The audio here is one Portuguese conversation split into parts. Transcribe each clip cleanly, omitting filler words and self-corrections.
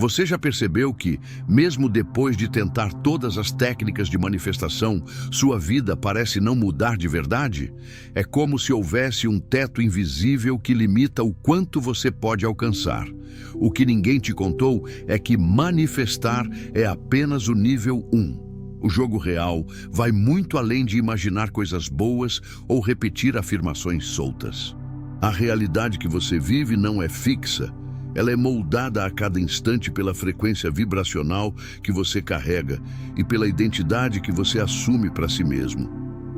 Você já percebeu que, mesmo depois de tentar todas as técnicas de manifestação, sua vida parece não mudar de verdade? É como se houvesse um teto invisível que limita o quanto você pode alcançar. O que ninguém te contou é que manifestar é apenas o nível 1. O jogo real vai muito além de imaginar coisas boas ou repetir afirmações soltas. A realidade que você vive não é fixa. Ela é moldada a cada instante pela frequência vibracional que você carrega e pela identidade que você assume para si mesmo.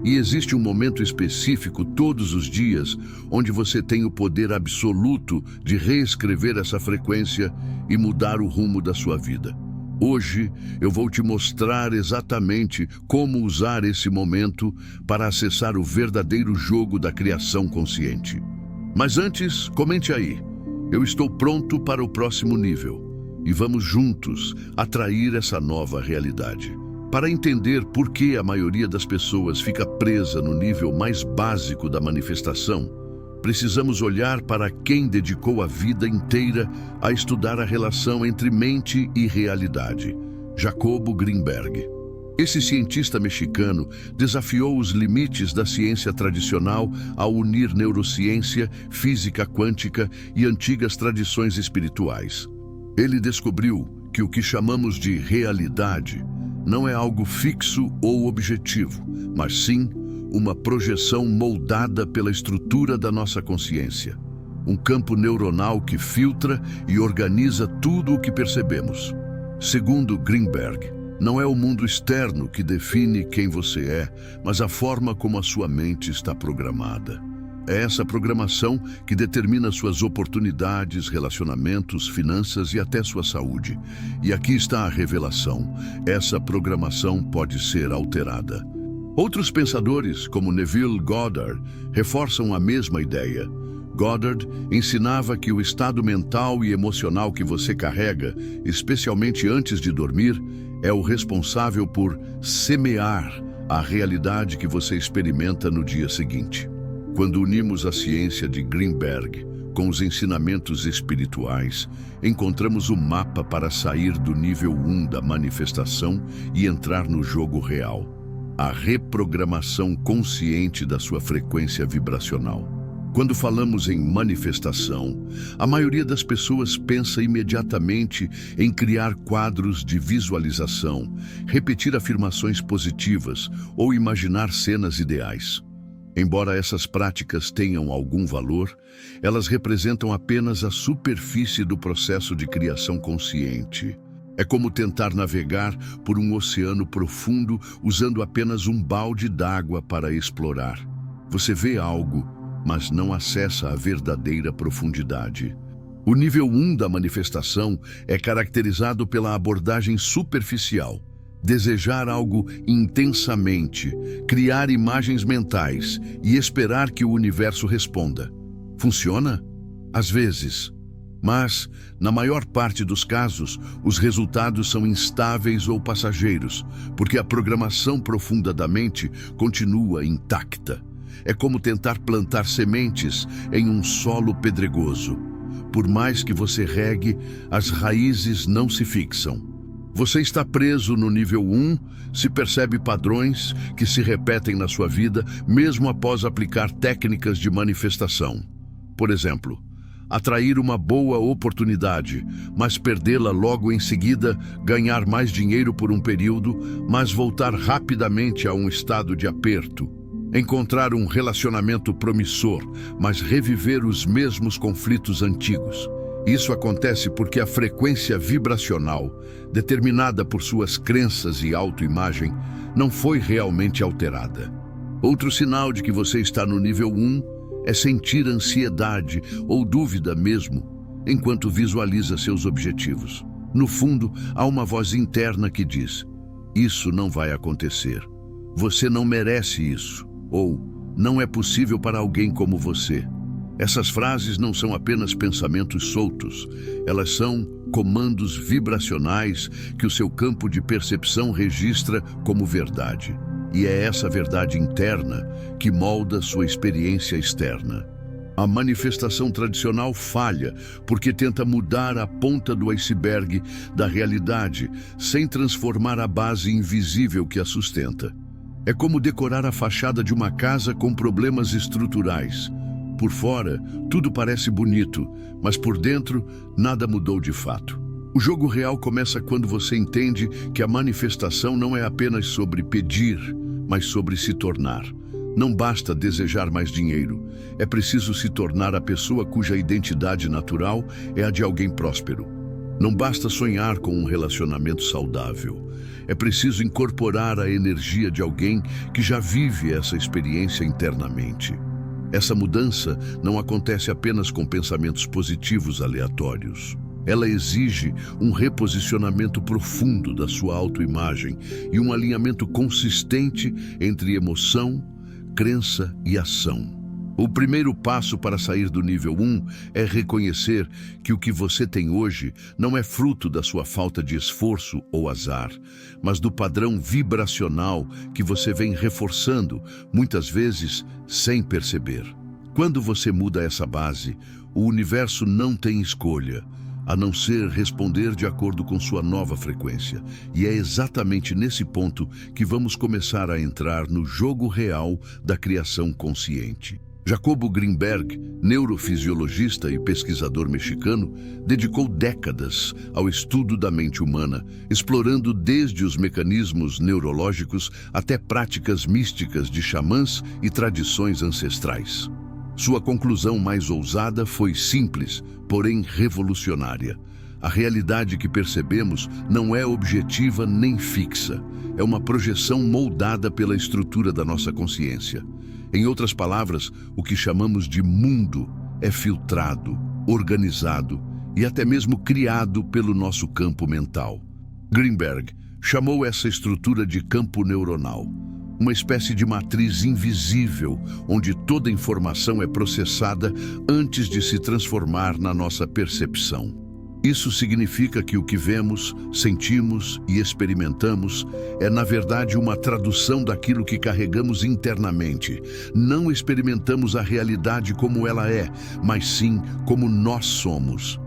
E existe um momento específico todos os dias onde você tem o poder absoluto de reescrever essa frequência e mudar o rumo da sua vida. Hoje eu vou te mostrar exatamente como usar esse momento para acessar o verdadeiro jogo da criação consciente. Mas antes, comente aí. Eu estou pronto para o próximo nível e vamos juntos atrair essa nova realidade. Para entender por que a maioria das pessoas fica presa no nível mais básico da manifestação, precisamos olhar para quem dedicou a vida inteira a estudar a relação entre mente e realidade, Jacobo Greenberg. Esse cientista mexicano desafiou os limites da ciência tradicional ao unir neurociência, física quântica e antigas tradições espirituais. Ele descobriu que o que chamamos de realidade não é algo fixo ou objetivo, mas sim uma projeção moldada pela estrutura da nossa consciência. Um campo neuronal que filtra e organiza tudo o que percebemos. Segundo Greenberg, não é o mundo externo que define quem você é, mas a forma como a sua mente está programada. É essa programação que determina suas oportunidades, relacionamentos, finanças e até sua saúde. E aqui está a revelação. Essa programação pode ser alterada. Outros pensadores, como Neville Goddard, reforçam a mesma ideia. Goddard ensinava que o estado mental e emocional que você carrega, especialmente antes de dormir, é o responsável por semear a realidade que você experimenta no dia seguinte. Quando unimos a ciência de Greenberg com os ensinamentos espirituais, encontramos o mapa para sair do nível 1 da manifestação e entrar no jogo real. A reprogramação consciente da sua frequência vibracional. Quando falamos em manifestação, a maioria das pessoas pensa imediatamente em criar quadros de visualização, repetir afirmações positivas ou imaginar cenas ideais. Embora essas práticas tenham algum valor, elas representam apenas a superfície do processo de criação consciente. É como tentar navegar por um oceano profundo usando apenas um balde d'água para explorar. Você vê algo, mas não acessa a verdadeira profundidade. O nível 1 da manifestação é caracterizado pela abordagem superficial. Desejar algo intensamente, criar imagens mentais e esperar que o universo responda. Funciona? Às vezes. Mas, na maior parte dos casos, os resultados são instáveis ou passageiros, porque a programação profunda da mente continua intacta. É como tentar plantar sementes em um solo pedregoso. Por mais que você regue, as raízes não se fixam. Você está preso no nível 1, se percebe padrões que se repetem na sua vida, mesmo após aplicar técnicas de manifestação. Por exemplo, atrair uma boa oportunidade, mas perdê-la logo em seguida, ganhar mais dinheiro por um período, mas voltar rapidamente a um estado de aperto. Encontrar um relacionamento promissor, mas reviver os mesmos conflitos antigos. Isso acontece porque a frequência vibracional, determinada por suas crenças e autoimagem, não foi realmente alterada. Outro sinal de que você está no nível 1 é sentir ansiedade ou dúvida mesmo, enquanto visualiza seus objetivos. No fundo, há uma voz interna que diz: isso não vai acontecer. Você não merece isso. Ou, não é possível para alguém como você. Essas frases não são apenas pensamentos soltos. Elas são comandos vibracionais que o seu campo de percepção registra como verdade. E é essa verdade interna que molda sua experiência externa. A manifestação tradicional falha porque tenta mudar a ponta do iceberg da realidade sem transformar a base invisível que a sustenta. É como decorar a fachada de uma casa com problemas estruturais. Por fora, tudo parece bonito, mas por dentro, nada mudou de fato. O jogo real começa quando você entende que a manifestação não é apenas sobre pedir, mas sobre se tornar. Não basta desejar mais dinheiro. É preciso se tornar a pessoa cuja identidade natural é a de alguém próspero. Não basta sonhar com um relacionamento saudável. É preciso incorporar a energia de alguém que já vive essa experiência internamente. Essa mudança não acontece apenas com pensamentos positivos aleatórios. Ela exige um reposicionamento profundo da sua autoimagem e um alinhamento consistente entre emoção, crença e ação. O primeiro passo para sair do nível 1 é reconhecer que o que você tem hoje não é fruto da sua falta de esforço ou azar, mas do padrão vibracional que você vem reforçando, muitas vezes sem perceber. Quando você muda essa base, o universo não tem escolha, a não ser responder de acordo com sua nova frequência. E é exatamente nesse ponto que vamos começar a entrar no jogo real da criação consciente. Jacobo Greenberg, neurofisiologista e pesquisador mexicano, dedicou décadas ao estudo da mente humana, explorando desde os mecanismos neurológicos até práticas místicas de xamãs e tradições ancestrais. Sua conclusão mais ousada foi simples, porém revolucionária. A realidade que percebemos não é objetiva nem fixa. É uma projeção moldada pela estrutura da nossa consciência. Em outras palavras, o que chamamos de mundo é filtrado, organizado e até mesmo criado pelo nosso campo mental. Greenberg chamou essa estrutura de campo neuronal, uma espécie de matriz invisível onde toda informação é processada antes de se transformar na nossa percepção. Isso significa que o que vemos, sentimos e experimentamos é, na verdade, uma tradução daquilo que carregamos internamente. Não experimentamos a realidade como ela é, mas sim como nós somos.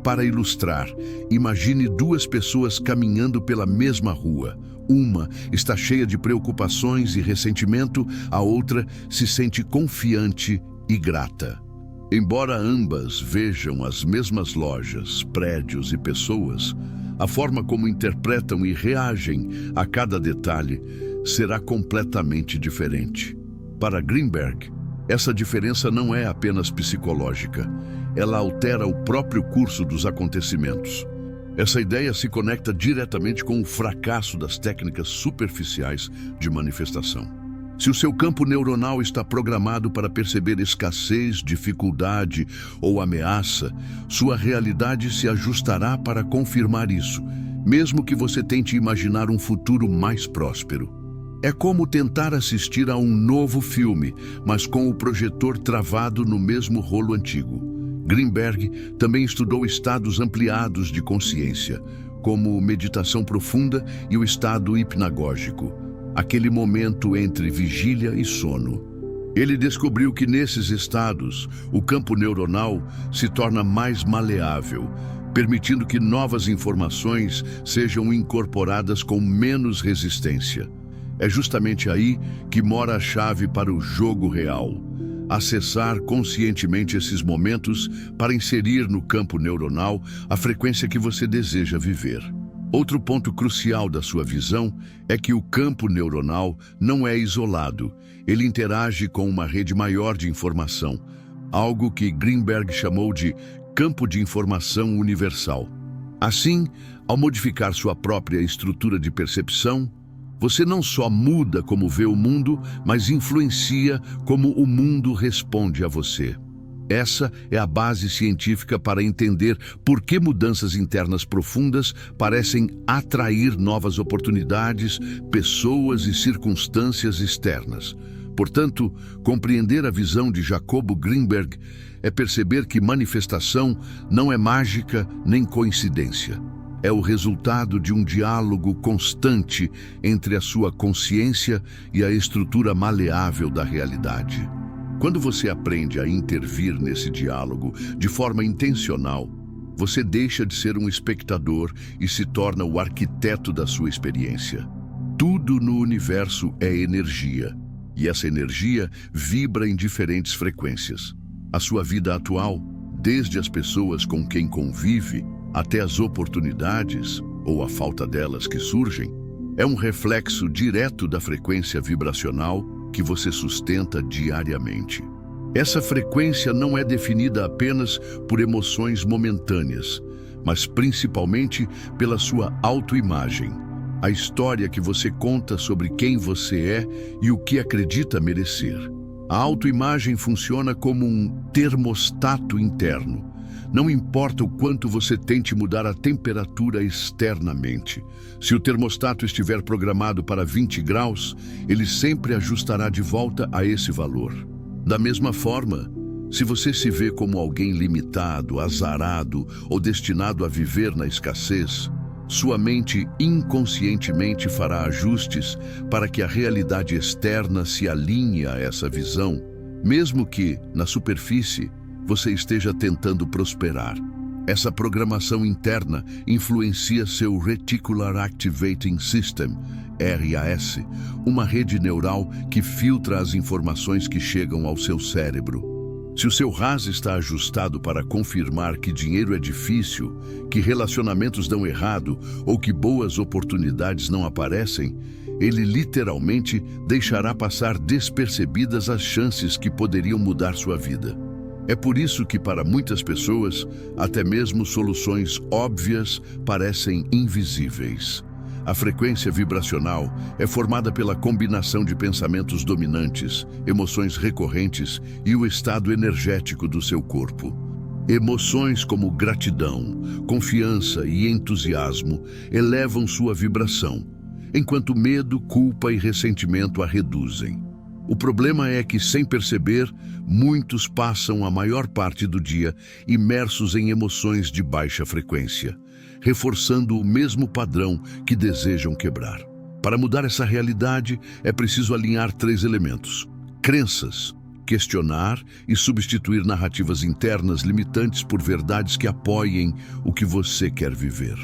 Para ilustrar, imagine duas pessoas caminhando pela mesma rua. Uma está cheia de preocupações e ressentimento, a outra se sente confiante e grata. Embora ambas vejam as mesmas lojas, prédios e pessoas, a forma como interpretam e reagem a cada detalhe será completamente diferente. Para Greenberg, essa diferença não é apenas psicológica, ela altera o próprio curso dos acontecimentos. Essa ideia se conecta diretamente com o fracasso das técnicas superficiais de manifestação. Se o seu campo neuronal está programado para perceber escassez, dificuldade ou ameaça, sua realidade se ajustará para confirmar isso, mesmo que você tente imaginar um futuro mais próspero. É como tentar assistir a um novo filme, mas com o projetor travado no mesmo rolo antigo. Greenberg também estudou estados ampliados de consciência, como meditação profunda e o estado hipnagógico, aquele momento entre vigília e sono. Ele descobriu que nesses estados, o campo neuronal se torna mais maleável, permitindo que novas informações sejam incorporadas com menos resistência. É justamente aí que mora a chave para o jogo real. Acessar conscientemente esses momentos para inserir no campo neuronal a frequência que você deseja viver. Outro ponto crucial da sua visão é que o campo neuronal não é isolado. Ele interage com uma rede maior de informação, algo que Greenberg chamou de campo de informação universal. Assim, ao modificar sua própria estrutura de percepção, você não só muda como vê o mundo, mas influencia como o mundo responde a você. Essa é a base científica para entender por que mudanças internas profundas parecem atrair novas oportunidades, pessoas e circunstâncias externas. Portanto, compreender a visão de Jacobo Greenberg é perceber que manifestação não é mágica nem coincidência. É o resultado de um diálogo constante entre a sua consciência e a estrutura maleável da realidade. Quando você aprende a intervir nesse diálogo de forma intencional, você deixa de ser um espectador e se torna o arquiteto da sua experiência. Tudo no universo é energia, e essa energia vibra em diferentes frequências. A sua vida atual, desde as pessoas com quem convive, até as oportunidades, ou a falta delas que surgem, é um reflexo direto da frequência vibracional que você sustenta diariamente. Essa frequência não é definida apenas por emoções momentâneas, mas principalmente pela sua autoimagem, a história que você conta sobre quem você é e o que acredita merecer. A autoimagem funciona como um termostato interno. Não importa o quanto você tente mudar a temperatura externamente. Se o termostato estiver programado para 20 graus, ele sempre ajustará de volta a esse valor. Da mesma forma, se você se vê como alguém limitado, azarado ou destinado a viver na escassez, sua mente inconscientemente fará ajustes para que a realidade externa se alinhe a essa visão, mesmo que, na superfície, você esteja tentando prosperar. Essa programação interna influencia seu Reticular Activating System, RAS, uma rede neural que filtra as informações que chegam ao seu cérebro. Se o seu RAS está ajustado para confirmar que dinheiro é difícil, que relacionamentos dão errado ou que boas oportunidades não aparecem, ele literalmente deixará passar despercebidas as chances que poderiam mudar sua vida. É por isso que, para muitas pessoas, até mesmo soluções óbvias parecem invisíveis. A frequência vibracional é formada pela combinação de pensamentos dominantes, emoções recorrentes e o estado energético do seu corpo. Emoções como gratidão, confiança e entusiasmo elevam sua vibração, enquanto medo, culpa e ressentimento a reduzem. O problema é que, sem perceber, muitos passam a maior parte do dia imersos em emoções de baixa frequência, reforçando o mesmo padrão que desejam quebrar. Para mudar essa realidade, é preciso alinhar 3 elementos: crenças, questionar e substituir narrativas internas limitantes por verdades que apoiem o que você quer viver.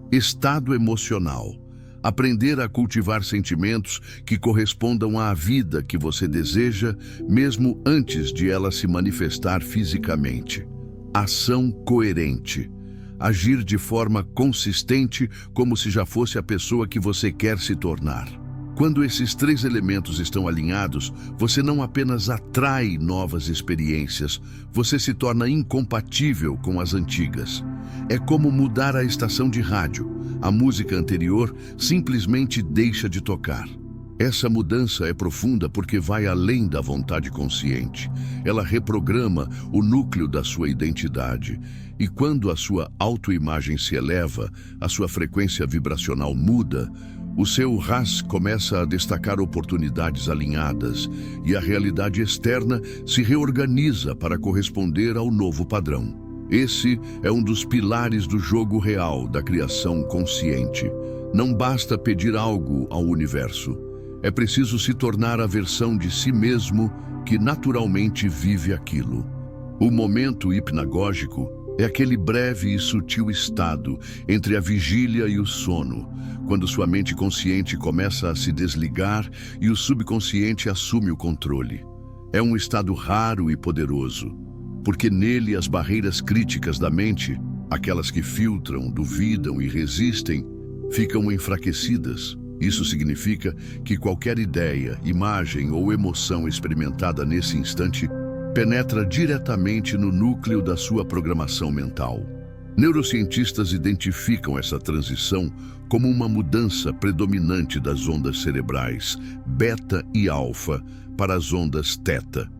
Estado emocional. Aprender a cultivar sentimentos que correspondam à vida que você deseja, mesmo antes de ela se manifestar fisicamente. Ação coerente. Agir de forma consistente como se já fosse a pessoa que você quer se tornar. Quando esses 3 elementos estão alinhados, você não apenas atrai novas experiências, você se torna incompatível com as antigas. É como mudar a estação de rádio. A música anterior simplesmente deixa de tocar. Essa mudança é profunda porque vai além da vontade consciente. Ela reprograma o núcleo da sua identidade. E quando a sua autoimagem se eleva, a sua frequência vibracional muda, o seu RAS começa a destacar oportunidades alinhadas e a realidade externa se reorganiza para corresponder ao novo padrão. Esse é um dos pilares do jogo real da criação consciente. Não basta pedir algo ao universo. É preciso se tornar a versão de si mesmo que naturalmente vive aquilo. O momento hipnagógico é aquele breve e sutil estado entre a vigília e o sono, quando sua mente consciente começa a se desligar e o subconsciente assume o controle. É um estado raro e poderoso, porque nele as barreiras críticas da mente, aquelas que filtram, duvidam e resistem, ficam enfraquecidas. Isso significa que qualquer ideia, imagem ou emoção experimentada nesse instante penetra diretamente no núcleo da sua programação mental. Neurocientistas identificam essa transição como uma mudança predominante das ondas cerebrais, beta e alfa, para as ondas teta.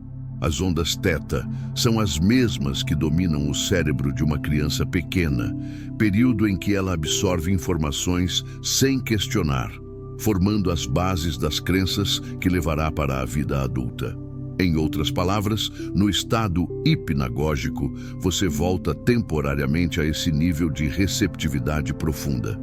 As ondas teta são as mesmas que dominam o cérebro de uma criança pequena, período em que ela absorve informações sem questionar, formando as bases das crenças que levará para a vida adulta. Em outras palavras, no estado hipnagógico, você volta temporariamente a esse nível de receptividade profunda.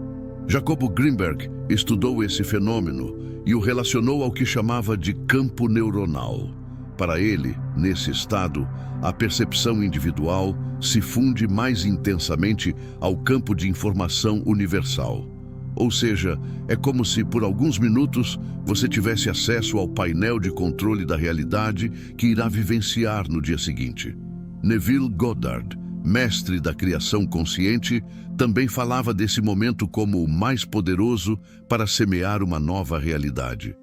Jacobo Greenberg estudou esse fenômeno e o relacionou ao que chamava de campo neuronal. Para ele, nesse estado, a percepção individual se funde mais intensamente ao campo de informação universal. Ou seja, é como se por alguns minutos você tivesse acesso ao painel de controle da realidade que irá vivenciar no dia seguinte. Neville Goddard, mestre da criação consciente, também falava desse momento como o mais poderoso para semear uma nova realidade.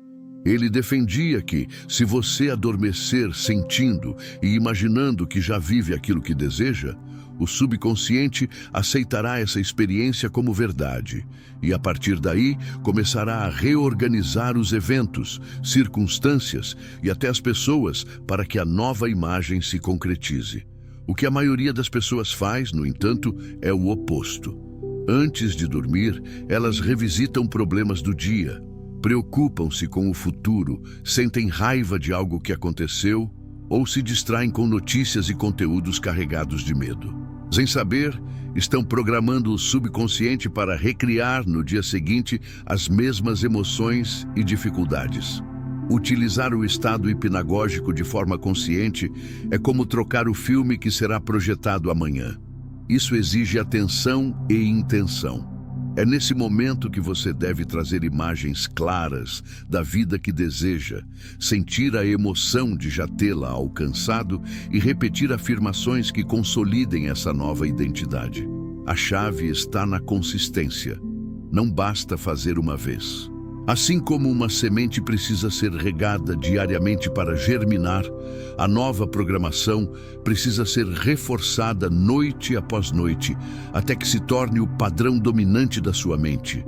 Ele defendia que, se você adormecer sentindo e imaginando que já vive aquilo que deseja, o subconsciente aceitará essa experiência como verdade e, a partir daí, começará a reorganizar os eventos, circunstâncias e até as pessoas para que a nova imagem se concretize. O que a maioria das pessoas faz, no entanto, é o oposto. Antes de dormir, elas revisitam problemas do dia, preocupam-se com o futuro, sentem raiva de algo que aconteceu ou se distraem com notícias e conteúdos carregados de medo. Sem saber, estão programando o subconsciente para recriar no dia seguinte as mesmas emoções e dificuldades. Utilizar o estado hipnagógico de forma consciente é como trocar o filme que será projetado amanhã. Isso exige atenção e intenção. É nesse momento que você deve trazer imagens claras da vida que deseja, sentir a emoção de já tê-la alcançado e repetir afirmações que consolidem essa nova identidade. A chave está na consistência. Não basta fazer uma vez. Assim como uma semente precisa ser regada diariamente para germinar, a nova programação precisa ser reforçada noite após noite, até que se torne o padrão dominante da sua mente.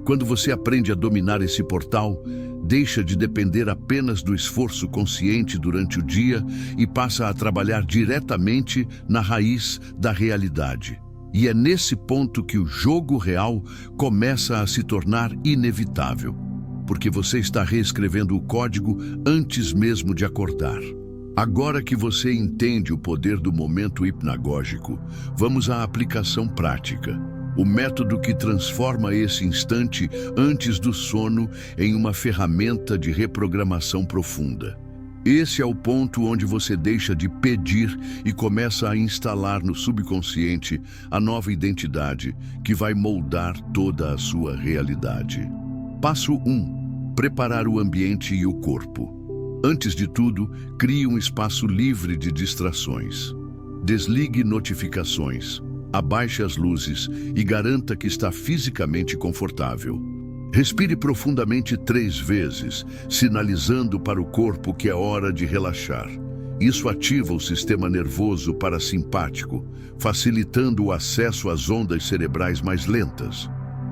Quando você aprende a dominar esse portal, deixa de depender apenas do esforço consciente durante o dia e passa a trabalhar diretamente na raiz da realidade. E é nesse ponto que o jogo real começa a se tornar inevitável, porque você está reescrevendo o código antes mesmo de acordar. Agora que você entende o poder do momento hipnagógico, vamos à aplicação prática. O método que transforma esse instante antes do sono em uma ferramenta de reprogramação profunda. Esse é o ponto onde você deixa de pedir e começa a instalar no subconsciente a nova identidade que vai moldar toda a sua realidade. Passo 1. Preparar o ambiente e o corpo. Antes de tudo, crie um espaço livre de distrações. Desligue notificações, abaixe as luzes e garanta que está fisicamente confortável. Respire profundamente 3 vezes, sinalizando para o corpo que é hora de relaxar. Isso ativa o sistema nervoso parasimpático, facilitando o acesso às ondas cerebrais mais lentas.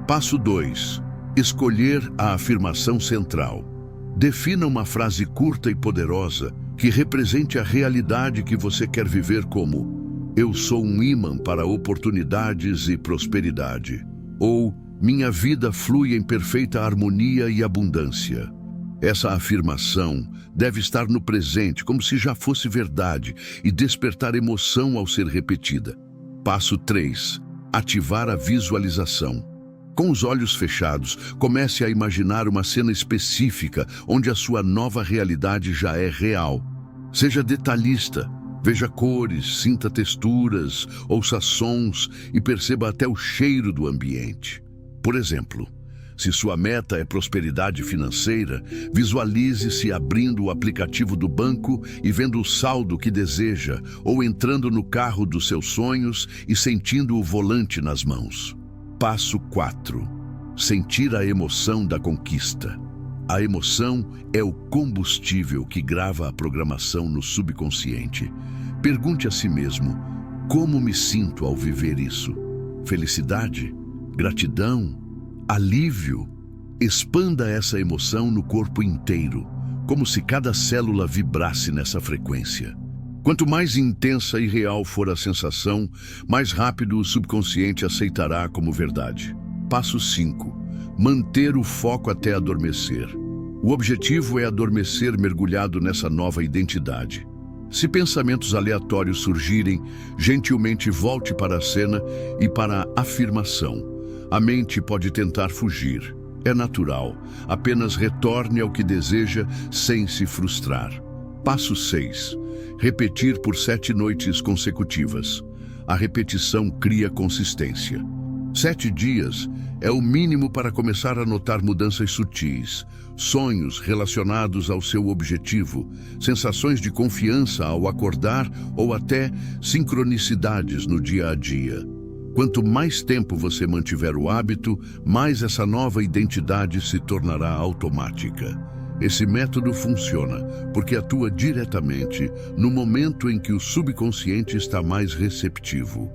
Passo 2. Escolher a afirmação central. Defina uma frase curta e poderosa que represente a realidade que você quer viver, como: eu sou um ímã para oportunidades e prosperidade, ou minha vida flui em perfeita harmonia e abundância. Essa afirmação deve estar no presente, como se já fosse verdade, e despertar emoção ao ser repetida. Passo 3. Ativar a visualização. Com os olhos fechados, comece a imaginar uma cena específica onde a sua nova realidade já é real. Seja detalhista, veja cores, sinta texturas, ouça sons e perceba até o cheiro do ambiente. Por exemplo, se sua meta é prosperidade financeira, visualize-se abrindo o aplicativo do banco e vendo o saldo que deseja, ou entrando no carro dos seus sonhos e sentindo o volante nas mãos. Passo 4. Sentir a emoção da conquista. A emoção é o combustível que grava a programação no subconsciente. Pergunte a si mesmo: como me sinto ao viver isso? Felicidade? Gratidão? Alívio? Expanda essa emoção no corpo inteiro, como se cada célula vibrasse nessa frequência. Quanto mais intensa e real for a sensação, mais rápido o subconsciente aceitará como verdade. Passo 5. Manter o foco até adormecer. O objetivo é adormecer mergulhado nessa nova identidade. Se pensamentos aleatórios surgirem, gentilmente volte para a cena e para a afirmação. A mente pode tentar fugir. É natural. Apenas retorne ao que deseja sem se frustrar. Passo 6. Repetir por 7 noites consecutivas. A repetição cria consistência. 7 dias é o mínimo para começar a notar mudanças sutis, sonhos relacionados ao seu objetivo, sensações de confiança ao acordar ou até sincronicidades no dia a dia. Quanto mais tempo você mantiver o hábito, mais essa nova identidade se tornará automática. Esse método funciona porque atua diretamente no momento em que o subconsciente está mais receptivo.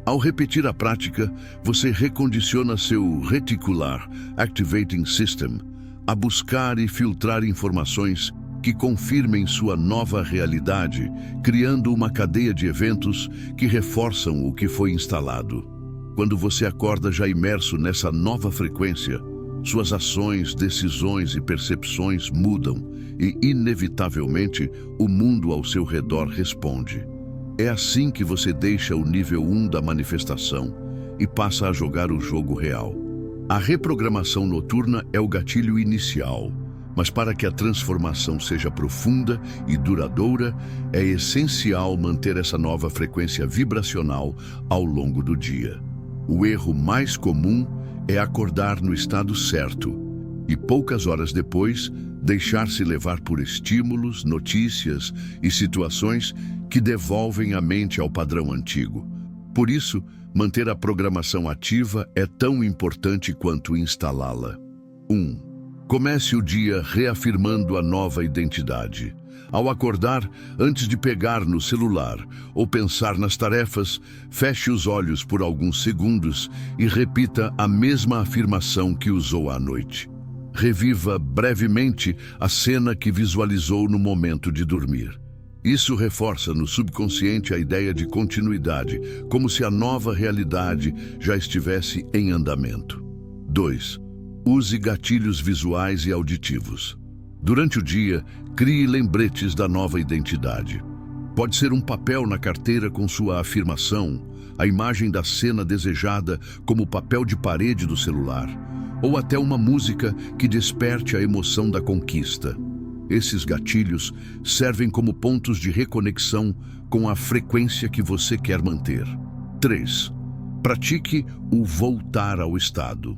Ao repetir a prática, você recondiciona seu Reticular Activating System a buscar e filtrar informações que confirmem sua nova realidade, criando uma cadeia de eventos que reforçam o que foi instalado. Quando você acorda já imerso nessa nova frequência, suas ações, decisões e percepções mudam e, inevitavelmente, o mundo ao seu redor responde. É assim que você deixa o nível 1 da manifestação e passa a jogar o jogo real. A reprogramação noturna é o gatilho inicial, mas para que a transformação seja profunda e duradoura, é essencial manter essa nova frequência vibracional ao longo do dia. O erro mais comum é acordar no estado certo e poucas horas depois deixar-se levar por estímulos, notícias e situações que devolvem a mente ao padrão antigo. Por isso, manter a programação ativa é tão importante quanto instalá-la. 1. Comece o dia reafirmando a nova identidade. Ao acordar, antes de pegar no celular ou pensar nas tarefas, feche os olhos por alguns segundos e repita a mesma afirmação que usou à noite. Reviva brevemente a cena que visualizou no momento de dormir. Isso reforça no subconsciente a ideia de continuidade, como se a nova realidade já estivesse em andamento. 2. Use gatilhos visuais e auditivos. Durante o dia, crie lembretes da nova identidade. Pode ser um papel na carteira com sua afirmação, a imagem da cena desejada como papel de parede do celular, ou até uma música que desperte a emoção da conquista. Esses gatilhos servem como pontos de reconexão com a frequência que você quer manter. 3. Pratique o voltar ao estado.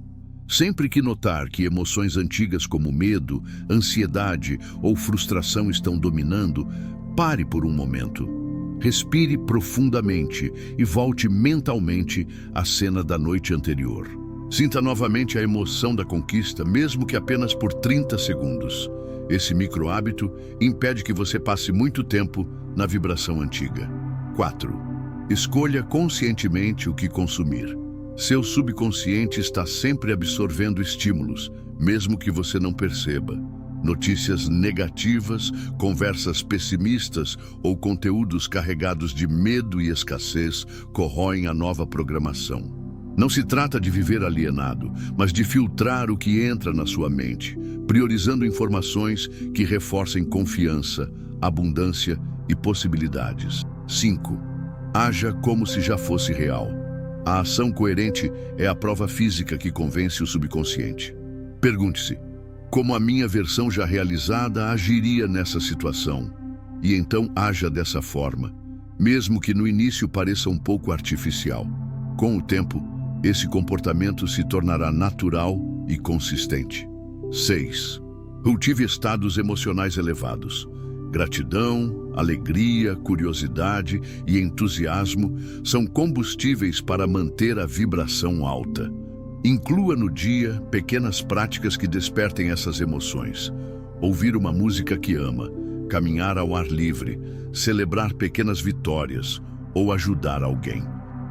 Sempre que notar que emoções antigas como medo, ansiedade ou frustração estão dominando, pare por um momento. Respire profundamente e volte mentalmente à cena da noite anterior. Sinta novamente a emoção da conquista, mesmo que apenas por 30 segundos. Esse micro-hábito impede que você passe muito tempo na vibração antiga. 4. Escolha conscientemente o que consumir. Seu subconsciente está sempre absorvendo estímulos, mesmo que você não perceba. Notícias negativas, conversas pessimistas ou conteúdos carregados de medo e escassez corroem a nova programação. Não se trata de viver alienado, mas de filtrar o que entra na sua mente, priorizando informações que reforcem confiança, abundância e possibilidades. 5. Haja como se já fosse real. A ação coerente é a prova física que convence o subconsciente. Pergunte-se, como a minha versão já realizada agiria nessa situação? E então haja dessa forma, mesmo que no início pareça um pouco artificial. Com o tempo, esse comportamento se tornará natural e consistente. 6. Cultive estados emocionais elevados. Gratidão, alegria, curiosidade e entusiasmo são combustíveis para manter a vibração alta. Inclua no dia pequenas práticas que despertem essas emoções. Ouvir uma música que ama, caminhar ao ar livre, celebrar pequenas vitórias ou ajudar alguém.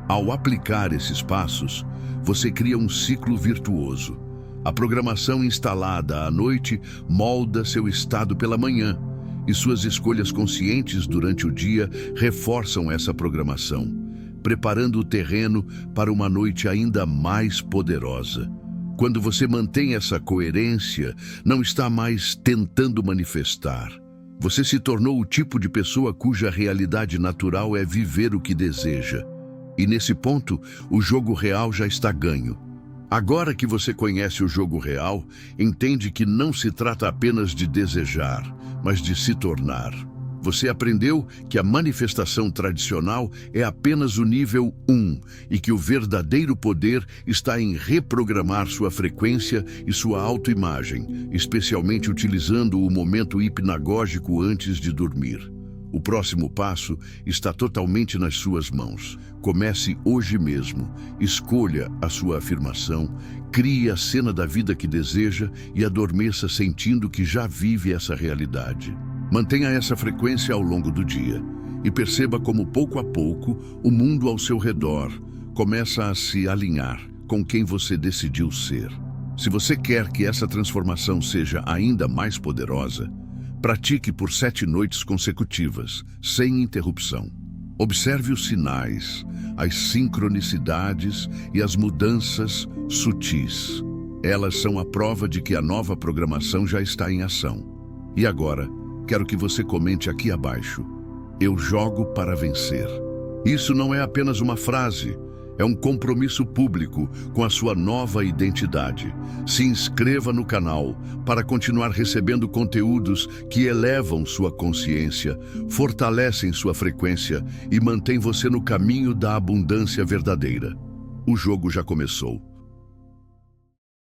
Ao aplicar esses passos, você cria um ciclo virtuoso. A programação instalada à noite molda seu estado pela manhã, e suas escolhas conscientes durante o dia reforçam essa programação, preparando o terreno para uma noite ainda mais poderosa. Quando você mantém essa coerência, não está mais tentando manifestar. Você se tornou o tipo de pessoa cuja realidade natural é viver o que deseja. E nesse ponto, o jogo real já está ganho. Agora que você conhece o jogo real, entende que não se trata apenas de desejar, mas de se tornar. Você aprendeu que a manifestação tradicional é apenas o nível 1 e que o verdadeiro poder está em reprogramar sua frequência e sua autoimagem, especialmente utilizando o momento hipnagógico antes de dormir. O próximo passo está totalmente nas suas mãos. Comece hoje mesmo. Escolha a sua afirmação, crie a cena da vida que deseja e adormeça sentindo que já vive essa realidade. Mantenha essa frequência ao longo do dia e perceba como, pouco a pouco, o mundo ao seu redor começa a se alinhar com quem você decidiu ser. Se você quer que essa transformação seja ainda mais poderosa, pratique por 7 noites consecutivas, sem interrupção. Observe os sinais, as sincronicidades e as mudanças sutis. Elas são a prova de que a nova programação já está em ação. E agora, quero que você comente aqui abaixo: eu jogo para vencer. Isso não é apenas uma frase, é um compromisso público com a sua nova identidade. Se inscreva no canal para continuar recebendo conteúdos que elevam sua consciência, fortalecem sua frequência e mantêm você no caminho da abundância verdadeira. O jogo já começou.